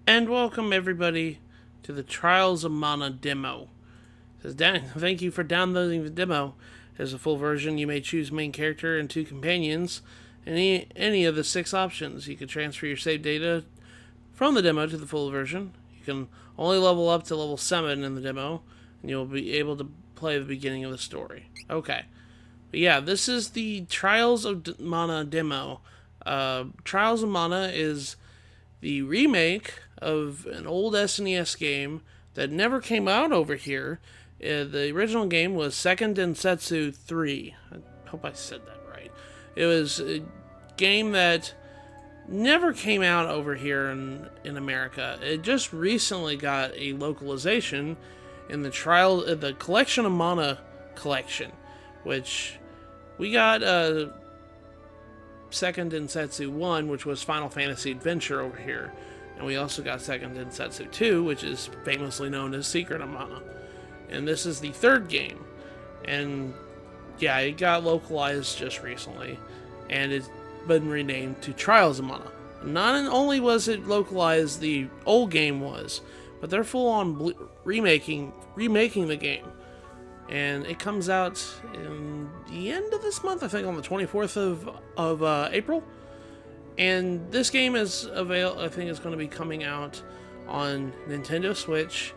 And welcome everybody to the Trials of Mana demo. It says, thank you for downloading the demo. As a full version, you may choose main character and 2 companions, and any of the 6 options. You can transfer your save data from the demo to the full version. You can only level up to level 7 in the demo, and you'll be able to play the beginning of the story. Okay. But yeah, this is the Trials of Mana demo. Trials of Mana is the remake of an old SNES game that never came out over here. The original game was Second Densetsu 3. I hope I said that right. It was a game that never came out over here in America. It just recently got a localization in the Collection of Mana collection, which we got Second Densetsu 1, which was Final Fantasy Adventure over here. And we also got Second Densetsu 2, which is famously known as Secret of Mana. And this is the 3rd game. And yeah, it got localized just recently. And it's been renamed to Trials of Mana. Not only was it localized, the old game was, but they're full on remaking the game. And it comes out in the end of this month, I think on the 24th of April. And this game is I think it's going to be coming out on Nintendo Switch,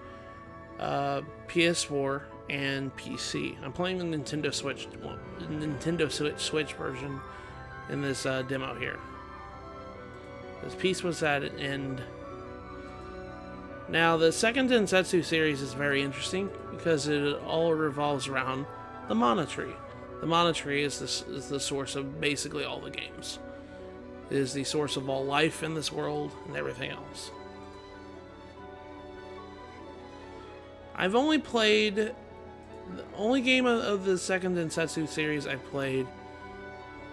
PS4, and PC. I'm playing the Nintendo Switch version in this demo here. This piece was at an end. Now, the Second Densetsu series is very interesting because it all revolves around the Mana Tree. The Mana Tree is the source of basically all the games. It is the source of all life in this world and everything else. I've only played... The only game of the Second Densetsu series I played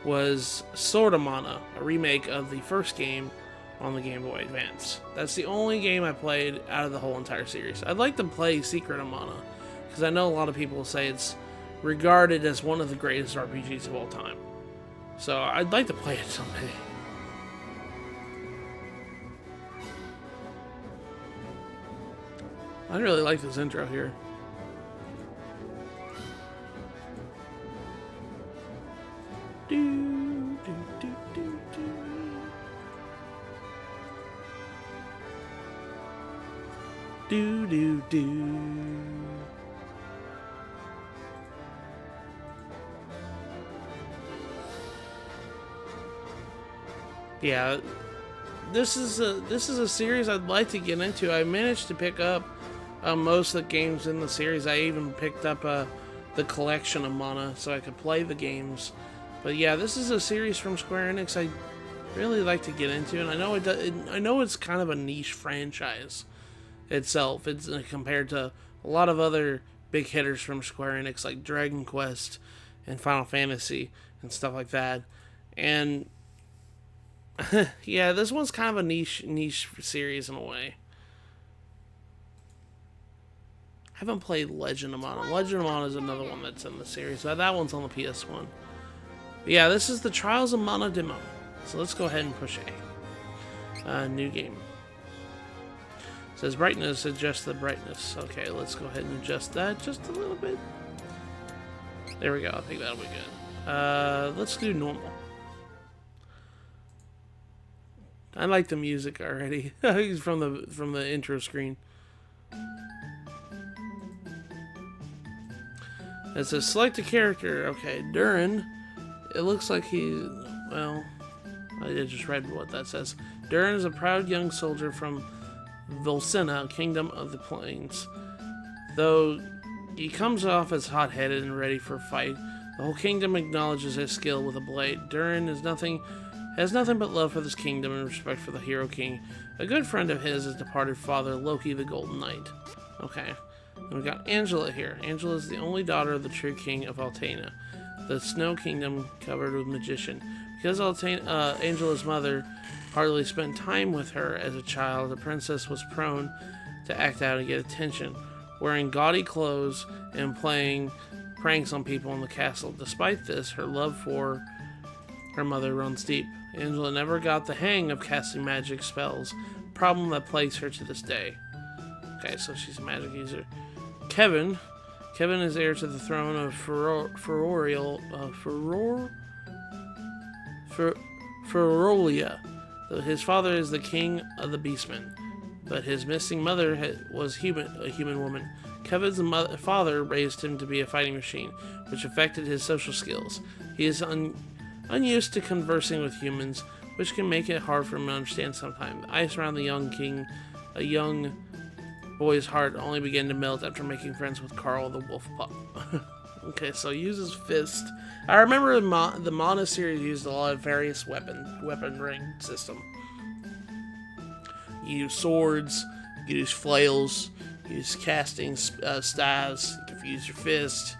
was Sword of Mana, a remake of the first game on the Game Boy Advance. That's the only game I played out of the whole entire series. I'd like to play Secret of Mana, because I know a lot of people say it's regarded as one of the greatest RPGs of all time. So I'd like to play it someday. I really like this intro here. Do, do, do, do, do. Do, do, do. Yeah, this is a series I'd like to get into. I managed to pick up most of the games in the series. I even picked up the Collection of Mana so I could play the games. But yeah, this is a series from Square Enix I really like to get into, and I know it's kind of a niche franchise itself. It's compared to a lot of other big hitters from Square Enix like Dragon Quest and Final Fantasy and stuff like that. And yeah, this one's kind of a niche series in a way. I haven't played Legend of Mana. Legend of Mana is another one that's in the series. That one's on the PS1. But yeah, this is the Trials of Mana demo. So let's go ahead and push A. New game. It says brightness, adjust the brightness. Okay, let's go ahead and adjust that just a little bit. There we go, I think that'll be good. Let's do normal. I like the music already. from the intro screen. It says select a character. Okay, Durin. It looks like well, I just read what that says. Durin is a proud young soldier from Volsina, Kingdom of the Plains. Though he comes off as hot-headed and ready for a fight, the whole kingdom acknowledges his skill with a blade. Durin has nothing but love for this kingdom and respect for the Hero King. A good friend of his is departed father, Loki the Golden Knight. Okay. And we got Angela here. Angela is the only daughter of the true king of Altena, the Snow Kingdom covered with magician. Because Angela's mother hardly spent time with her as a child, the princess was prone to act out and get attention, wearing gaudy clothes and playing pranks on people in the castle. Despite this, her love for her mother runs deep. Angela never got the hang of casting magic spells, problem that plagues her to this day. Okay, so she's a magic user. Kevin is heir to the throne of Ferolia. His father is the king of the Beastmen, but his missing mother was a human woman. Kevin's father raised him to be a fighting machine, which affected his social skills. He is unused to conversing with humans, which can make it hard for him to understand sometimes. The ice around a young boy's heart only began to melt after making friends with Carl the wolf pup. Okay, so he uses fist. I remember the Mana series used a lot of various weaponry system. You use swords, you use flails, you use casting staves, you can use your fist.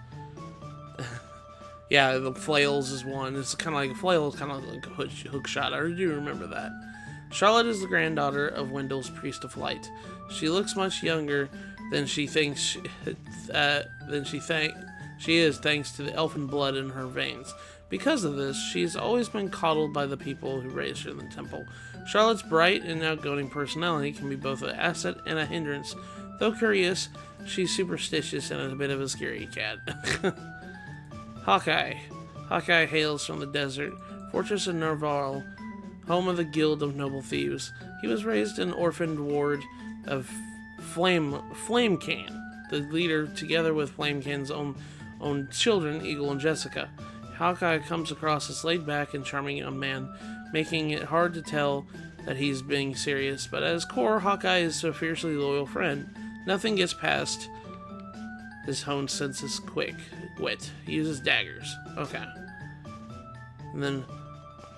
Yeah, the flails is one. It's kind of like a flail, it's kind of like a hook shot. I do remember that. Charlotte is the granddaughter of Wendell's Priest of Light. She looks much younger than she thinks she is, thanks to the elfin blood in her veins. Because of this, she's always been coddled by the people who raised her in the temple. Charlotte's bright and outgoing personality can be both an asset and a hindrance. Though curious, she's superstitious and a bit of a scaredy cat. Hawkeye. Hawkeye hails from the desert, fortress of Nerval, home of the Guild of Noble Thieves. He was raised in an orphaned ward of Flamecan, the leader, together with Flamecan's own children, Eagle and Jessica. Hawkeye comes across as laid-back and charming young man, making it hard to tell that he's being serious, but at his core, Hawkeye is a fiercely loyal friend. Nothing gets past his honed senses wit. He uses daggers. Okay. And then,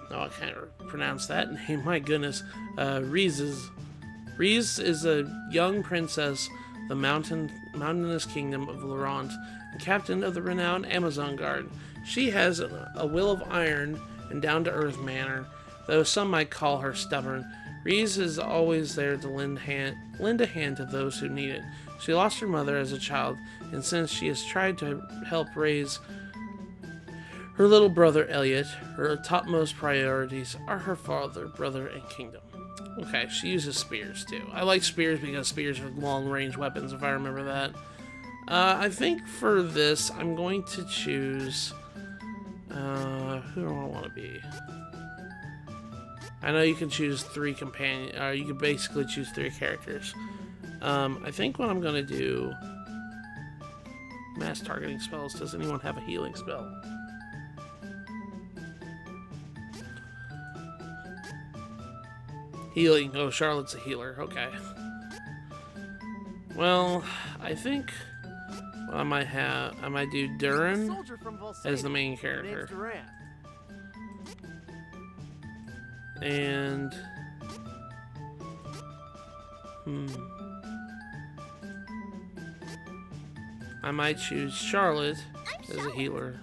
I can't pronounce that name. My goodness. Reese is a young princess, the mountainous kingdom of Laurent, and captain of the renowned Amazon Guard. She has a will of iron and down-to-earth manner, though some might call her stubborn. Reese is always there to lend a hand to those who need it. She lost her mother as a child, and since she has tried to help raise her little brother Elliot, her topmost priorities are her father, brother, and kingdom. Okay, she uses spears too. I like spears because spears are long-range weapons, if I remember that. I think for this, I'm going to choose... who do I want to be? I know you can choose 3 companions, or you can basically choose 3 characters. I think what I'm going to do... Mass targeting spells. Does anyone have a healing spell? Healing. Oh, Charlotte's a healer. Okay. Well, I think what I might do Durin as the main character. And I might choose Charlotte as a healer.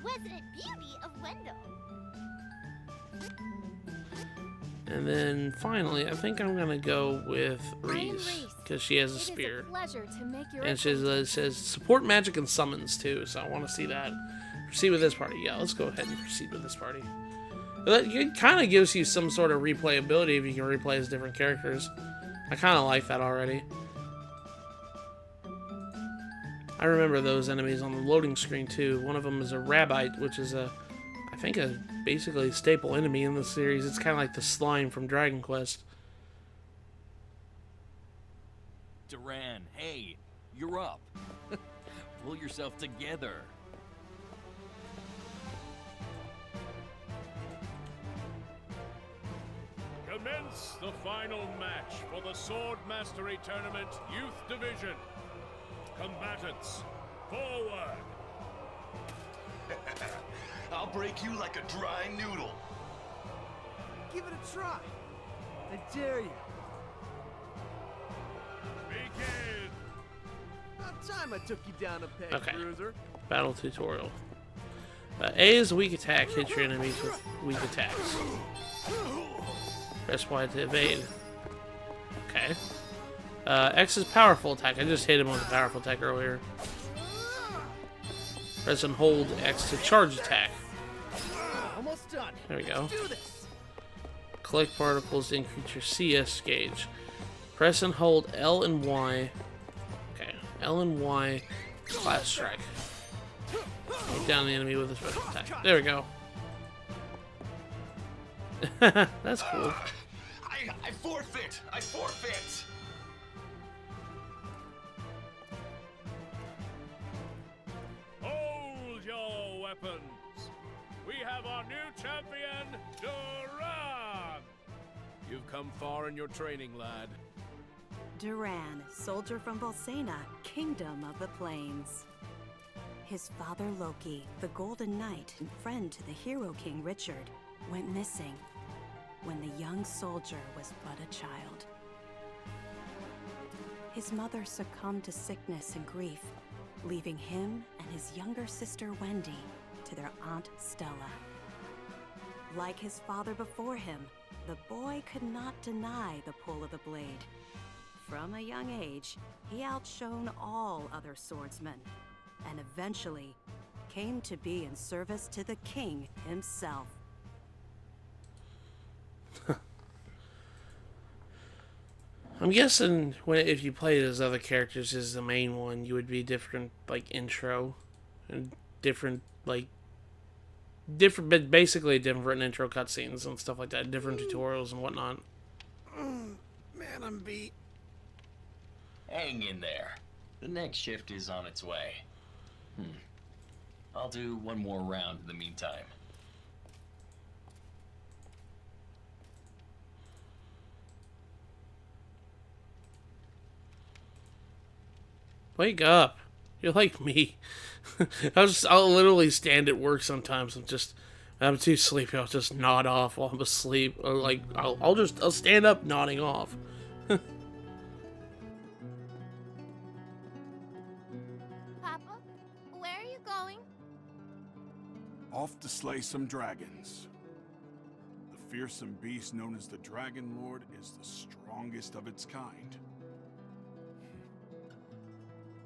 And then finally, I think I'm gonna go with Reese because she has a spear, and it says support magic and summons too. So I want to see that. Proceed with this party. Yeah, let's go ahead and proceed with this party. It kind of gives you some sort of replayability if you can replay as different characters. I kind of like that already. I remember those enemies on the loading screen too. One of them is a Rabbite, which is I think a basically staple enemy in the series. It's kind of like the slime from Dragon Quest. Duran, hey, you're up. Pull yourself together. Commence the final match for the Sword Mastery Tournament Youth Division. Combatants, forward! I'll break you like a dry noodle. Give it a try. I dare you. Begin! About time I took you down a peg, Okay. Bruiser. Battle tutorial. A is a weak attack. Hit your enemies with weak attacks. Press Y to evade. Okay. X is powerful attack. I just hit him with a powerful attack earlier. Press and hold X to charge attack. Almost done. There we go. Do this. Collect particles to increase your CS gauge. Press and hold L and Y. Okay, L and Y. Class strike. Take down the enemy with a special attack. There we go. That's cool. I forfeit! I forfeit! Hold your weapons! We have our new champion, Duran! You've come far in your training, lad. Duran, soldier from Volsena, kingdom of the plains. His father Loki, the Golden Knight and friend to the hero king Richard, went missing when the young soldier was but a child. His mother succumbed to sickness and grief, leaving him and his younger sister Wendy to their aunt Stella. Like his father before him, the boy could not deny the pull of the blade. From a young age, he outshone all other swordsmen, and eventually came to be in service to the king himself. I'm guessing if you played as other characters as the main one, you would be different, like, intro. And different, but basically different intro cutscenes and stuff like that. Different tutorials and whatnot. Man, I'm beat. Hang in there. The next shift is on its way. I'll do one more round in the meantime. Wake up. You're like me. I'll literally stand at work sometimes and I'm too sleepy. I'll just nod off while I'm asleep. Or like, I'll stand up nodding off. Papa, where are you going? Off to slay some dragons. The fearsome beast known as the Dragon Lord is the strongest of its kind.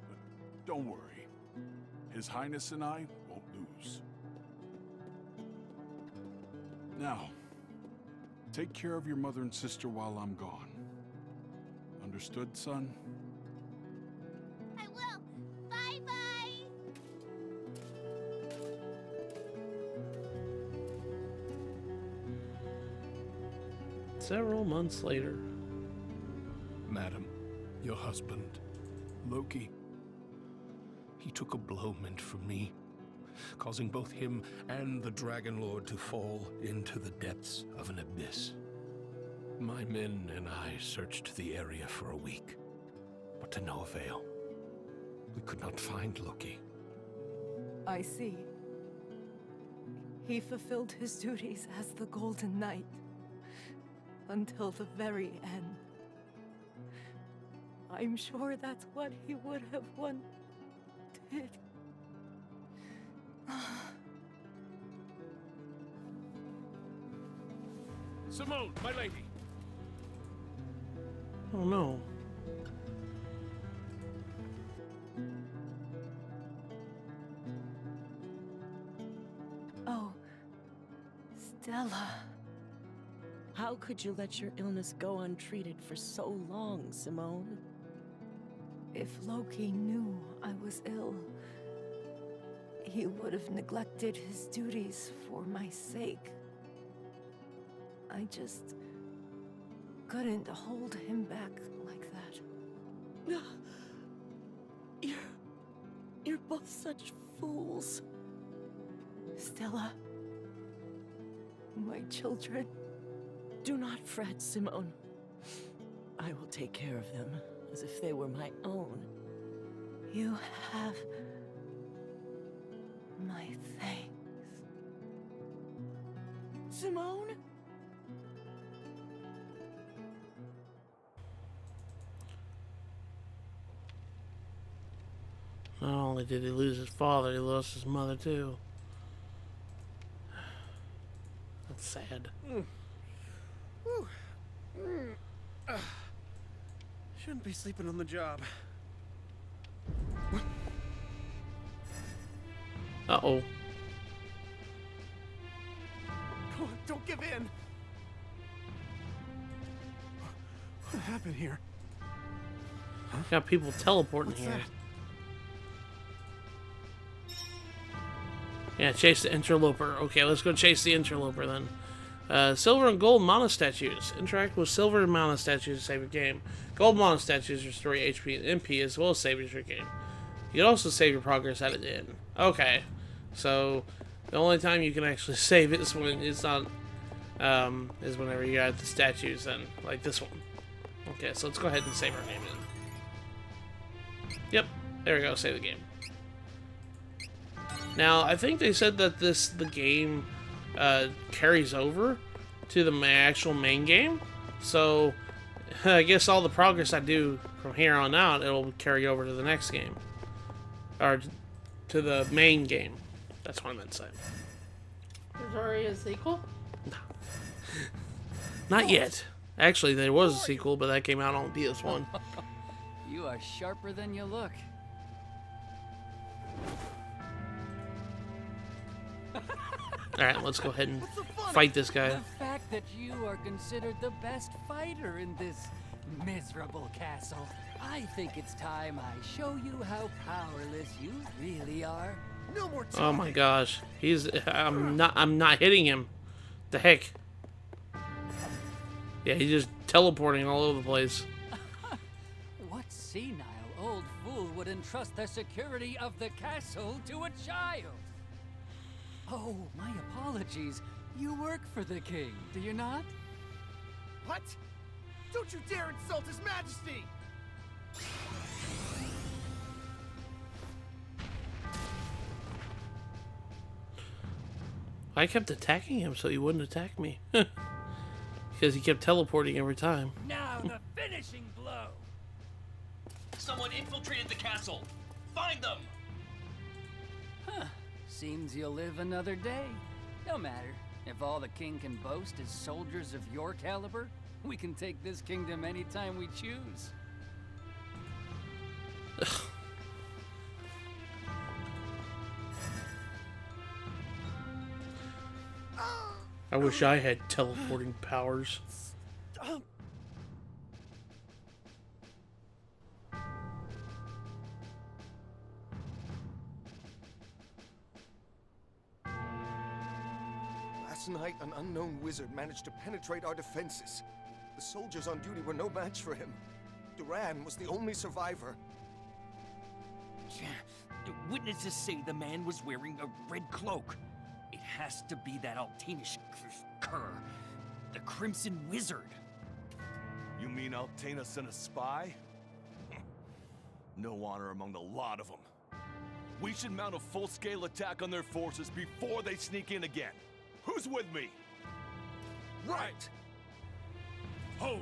But don't worry. His Highness and I won't lose. Now, take care of your mother and sister while I'm gone. Understood, son? I will. Bye-bye. Several months later. Madam, your husband, Loki, he took a blow meant for me, causing both him and the Dragon Lord to fall into the depths of an abyss. My men and I searched the area for a week, but to no avail. We could not find Loki. I see. He fulfilled his duties as the Golden Knight until the very end. I'm sure that's what he would have wanted. Simone, my lady. Oh no. Oh, Stella. How could you let your illness go untreated for so long, Simone? If Loki knew I was ill, he would have neglected his duties for my sake. I just couldn't hold him back like that. You're both such fools. Stella, my children. Do not fret, Simone. I will take care of them as if they were my own. You have my thanks. Simone? Not only did he lose his father, he lost his mother too. That's sad. Shouldn't be sleeping on the job. Uh-oh. Come on, don't give in. What happened here? Got people teleporting here. Yeah, chase the interloper. Okay, let's go chase the interloper then. Silver and gold mana statues. Interact with silver and mana statues to save your game. Gold mana statues restore your HP and MP as well as save your game. You can also save your progress at the end. Okay, so the only time you can actually save it is when it's not, is whenever you add the statues and like this one. Okay, so let's go ahead and save our game in. Yep, there we go, save the game. Now, I think they said that the game carries over to the actual main game, so I guess all the progress I do from here on out, it'll carry over to the next game. Or to the main game. That's what I meant to say. There's already a sequel? No. Not yet. Actually, there was a sequel, but that came out on PS1. You are sharper than you look. Alright, let's go ahead and fight this guy. The fact that you are considered the best fighter in this miserable castle. I think it's time I show you how powerless you really are. No more time. Oh my gosh. I'm not hitting him. The heck? Yeah, he's just teleporting all over the place. What senile old fool would entrust the security of the castle to a child? Oh, my apologies. You work for the king, do you not? What? Don't you dare insult His Majesty! I kept attacking him so he wouldn't attack me. Because he kept teleporting every time. Now the finishing blow! Someone infiltrated the castle! Find them! Huh. Seems you'll live another day. No matter. If all the king can boast is soldiers of your caliber, we can take this kingdom anytime we choose. I wish I had teleporting powers. Last night, an unknown wizard managed to penetrate our defenses. The soldiers on duty were no match for him. Duran was the only survivor. Witnesses say the man was wearing a red cloak. It has to be that Altanish cur, the Crimson Wizard. You mean Altana sent a spy? No honor among the lot of them. We should mount a full-scale attack on their forces before they sneak in again. Who's with me? Right! Hold!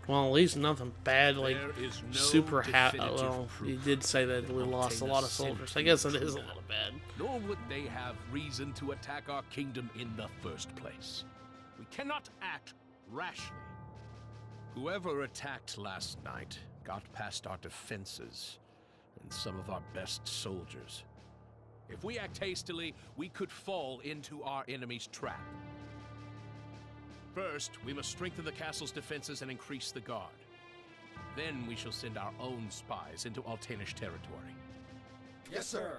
Well, at least nothing bad, like There is no super definitive well, proof he did say that we lost a lot of soldiers. I guess it is a little bad. Nor would they have reason to attack our kingdom in the first place. We cannot act rashly. Whoever attacked last night got past our defenses and some of our best soldiers. If we act hastily, we could fall into our enemy's trap. First, we must strengthen the castle's defenses and increase the guard. Then we shall send our own spies into Altanish territory. Yes, sir.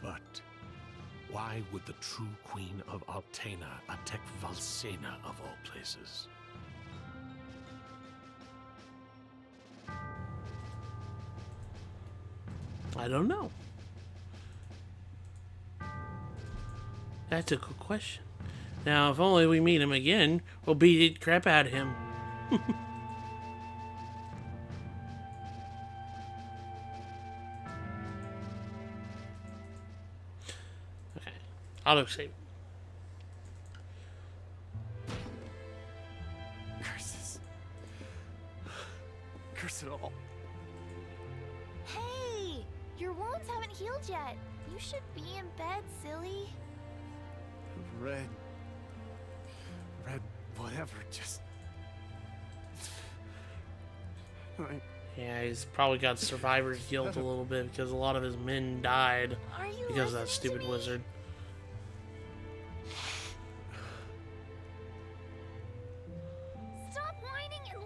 But why would the true queen of Altana attack Valsena of all places? I don't know. That's a good question. Now, if only we meet him again, we'll beat the crap out of him. Okay. Autosave. Curses. Curse it all. Hey! Your wounds haven't healed yet. You should be in bed, silly. Red, whatever, just... Yeah, he's probably got survivor's guilt a little bit because a lot of his men died because of that stupid wizard. Stop whining and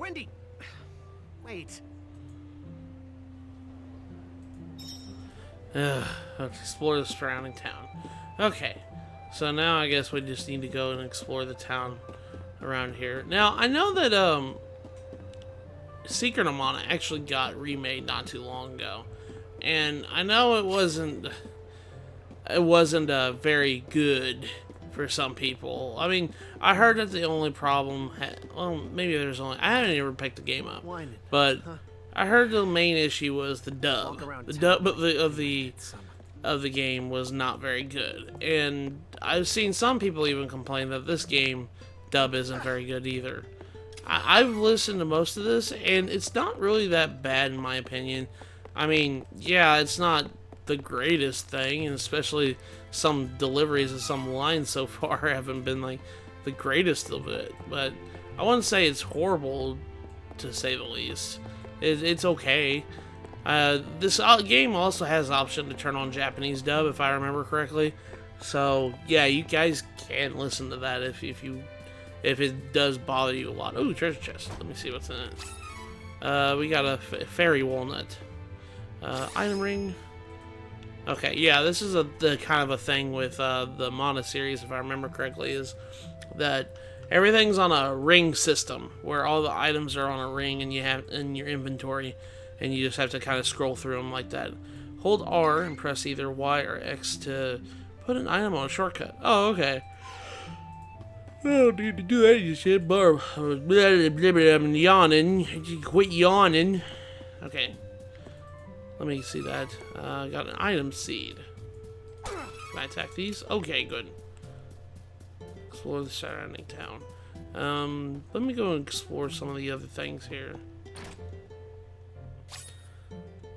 Wendy! Wait. Explore the surrounding town. Okay, so now I guess we just need to go and explore the town around here. Now, I know that, Secret of Mana actually got remade not too long ago. And I know it wasn't very good for some people. I mean, I heard that the only problem well, maybe there's only, I haven't even picked the game up, but I heard the main issue was the dub. The dub of the game was not very good, and I've seen some people even complain that this game dub isn't very good either. I've listened to most of this, and it's not really that bad in my opinion. I mean, yeah, it's not the greatest thing, and especially some deliveries of some lines so far haven't been like the greatest of it, but I wouldn't say it's horrible, to say the least. It's okay. This game also has the option to turn on Japanese dub, if I remember correctly. So yeah, you guys can listen to that if it does bother you a lot. Ooh, treasure chest. Let me see what's in it. We got a fairy walnut. Item ring. Okay, yeah, this is the kind of a thing with the Mana series, if I remember correctly, is that everything's on a ring system where all the items are on a ring and you have in your inventory, and you just have to kind of scroll through them like that. Hold R and press either Y or X to put an item on a shortcut. Oh, okay. I don't need to do that, you shit, Barb. I'm yawning. Quit yawning. Okay. Let me see that. Got an item seed. Can I attack these? Okay, good. Explore the surrounding town. Let me go and explore some of the other things here.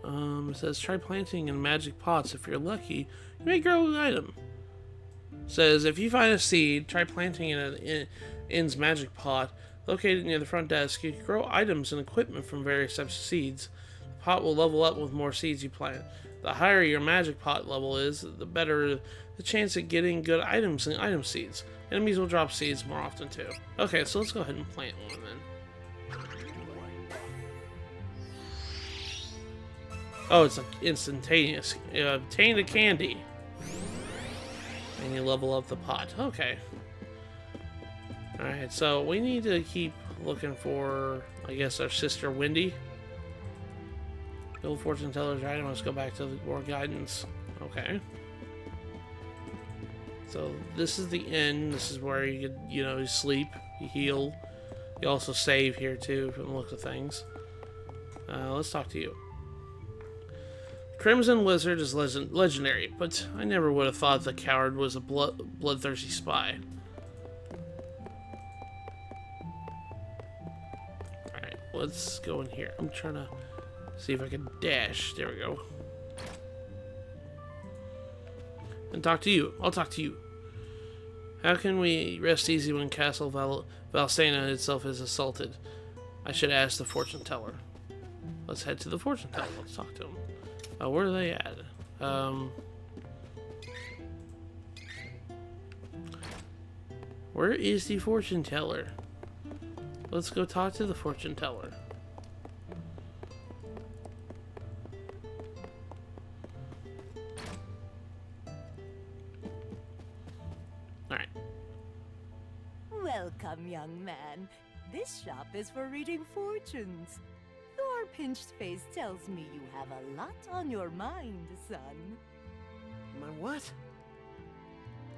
It says try planting in magic pots. If you're lucky, you may grow an item. It says if you find a seed, try planting it in Inn's magic pot located near the front desk. You can grow items and equipment from various types of seeds. The pot will level up with more seeds you plant. The higher your magic pot level is, the better the chance of getting good items and item seeds. Enemies will drop seeds more often too. Okay, so let's go ahead and plant one then. Oh, it's like instantaneous. You obtain a candy. And you level up the pot. Okay. Alright, so we need to keep looking for, I guess, our sister Wendy. Build fortune teller's item. Let's go back to the more guidance. Okay. So this is the inn. This is where you could, you sleep, you heal. You also save here too, from the looks of things. Let's talk to you. Crimson Lizard is legendary, but I never would have thought the coward was a bloodthirsty spy. Alright, let's go in here. I'm trying to see if I can dash. There we go. And talk to you. I'll talk to you. How can we rest easy when Castle Valsena itself is assaulted? I should ask the fortune teller. Let's head to the fortune teller. Let's talk to him. Where are they at? Where is the fortune teller? Let's go talk to the fortune teller. Alright. Welcome, young man. This shop is for reading fortunes. Your pinched face tells me you have a lot on your mind, son. My what?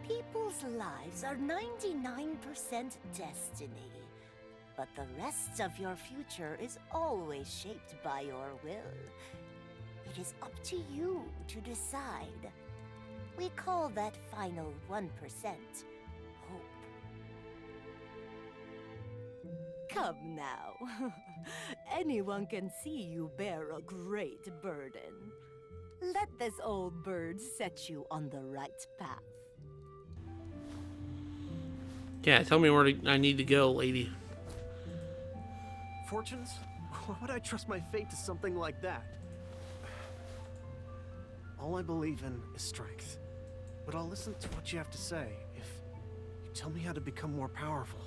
People's lives are 99% destiny, but the rest of your future is always shaped by your will. It is up to you to decide. We call that final 1% hope. Come now. Anyone can see you bear a great burden. Let this old bird set you on the right path. Yeah, tell me where I need to go, lady. Fortunes? Why would I trust my fate to something like that? All I believe in is strength. But I'll listen to what you have to say if you tell me how to become more powerful.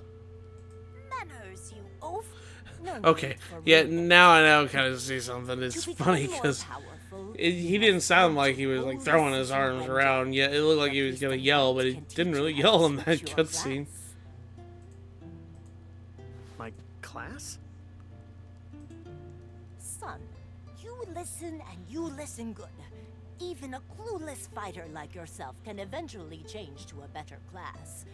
Manners, curse you, oaf. No Okay, need for yeah, rudeness. now I know kind of see something. It's To become funny more because powerful, he you didn't must sound go like to he was like old throwing his Sister arms Wendy. around. Yeah, it looked like he was Lucky's gonna the yell, but fight he can didn't teach really you how yell to in that switch your cutscene. class. My class? Son, you listen and you listen good. Even a clueless fighter like yourself can eventually change to a better class.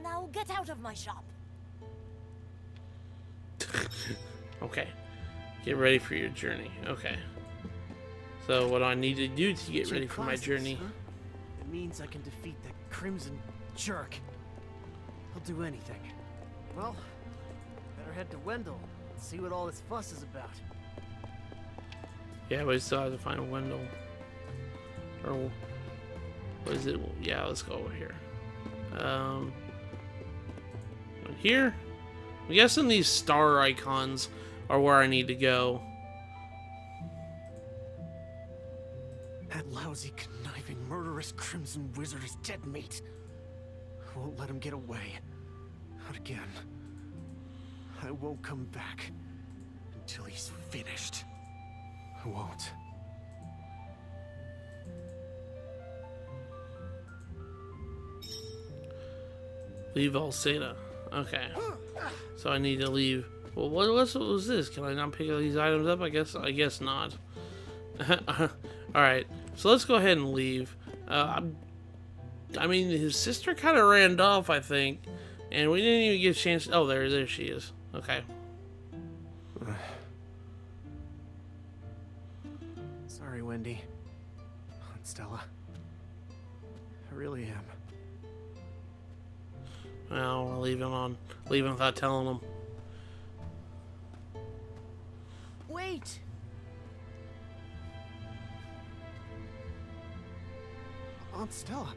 Now get out of my shop. Okay, get ready for your journey. Okay, so what do I need to do to get Two ready for my classes, journey? huh? It means I can defeat that crimson jerk. He'll do anything. Well, better head to Wendell and see what all this fuss is about. Yeah, we still have to find Wendell. Or what is it? Yeah, let's go over here. Here? I'm guessing these star icons are where I need to go. That lousy, conniving, murderous crimson wizard is dead meat. I won't let him get away. Not again. I won't come back until he's finished. I won't. Leave Alceda. Okay. So I need to leave. Well, what was this? Can I not pick these items up? I guess not. Alright. So let's go ahead and leave. I mean, his sister kind of ran off, I think. And we didn't even get a chance. Oh, there she is. Okay. Sorry, Wendy. Aunt Stella. I really am. Well, we'll leave him without telling him. Wait! Aunt Stella.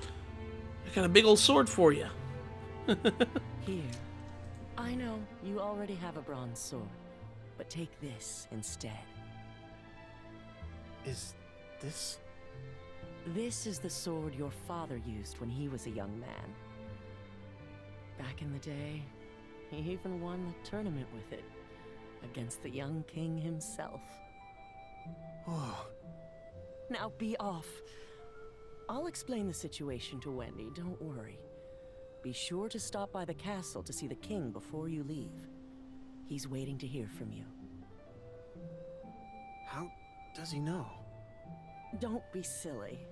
I got a big old sword for you. Here. I know you already have a bronze sword, but take this instead. Is this... This is the sword your father used when he was a young man. Back in the day, he even won the tournament with it, against the young king himself. Oh. Now be off. I'll explain the situation to Wendy, don't worry. Be sure to stop by the castle to see the king before you leave. He's waiting to hear from you. How does he know? Don't be silly.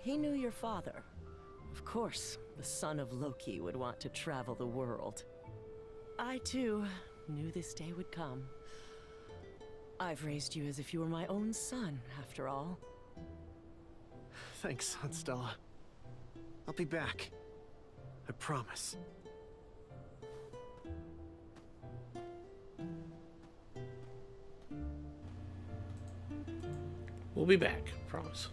He knew your father. Of course, the son of Loki would want to travel the world. I, too, knew this day would come. I've raised you as if you were my own son, after all. Thanks, Aunt Stella. I'll be back. I promise. We'll be back, promise.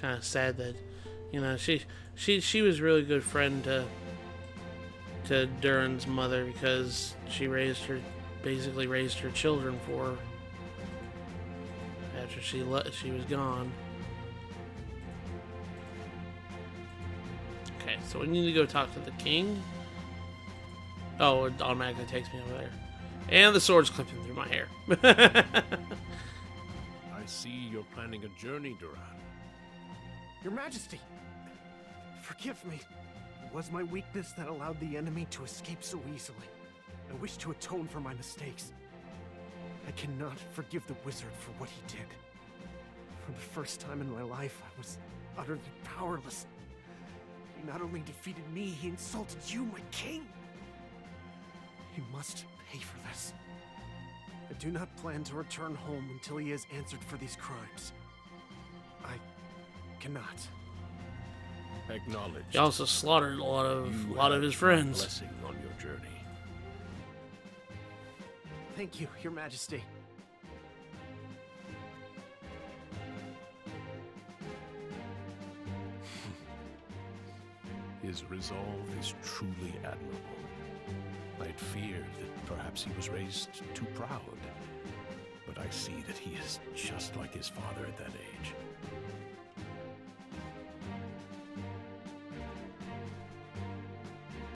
Kind of sad that, you know, she was a really good friend to Durin's mother because she basically raised her children for her after she was gone. Okay, so we need to go talk to the king. Oh, it automatically takes me over there. And the sword's clipping through my hair. I see you're planning a journey, Duran. Your Majesty! Forgive me. It was my weakness that allowed the enemy to escape so easily. I wish to atone for my mistakes. I cannot forgive the wizard for what he did. For the first time in my life, I was utterly powerless. He not only defeated me, he insulted you, my king! He must pay for this. I do not plan to return home until he has answered for these crimes. I cannot. Acknowledged. He also slaughtered a lot of his friends. Blessing on your journey. Thank you, Your Majesty. His resolve is truly admirable. I'd feared that perhaps he was raised too proud, but I see that he is just like his father at that age.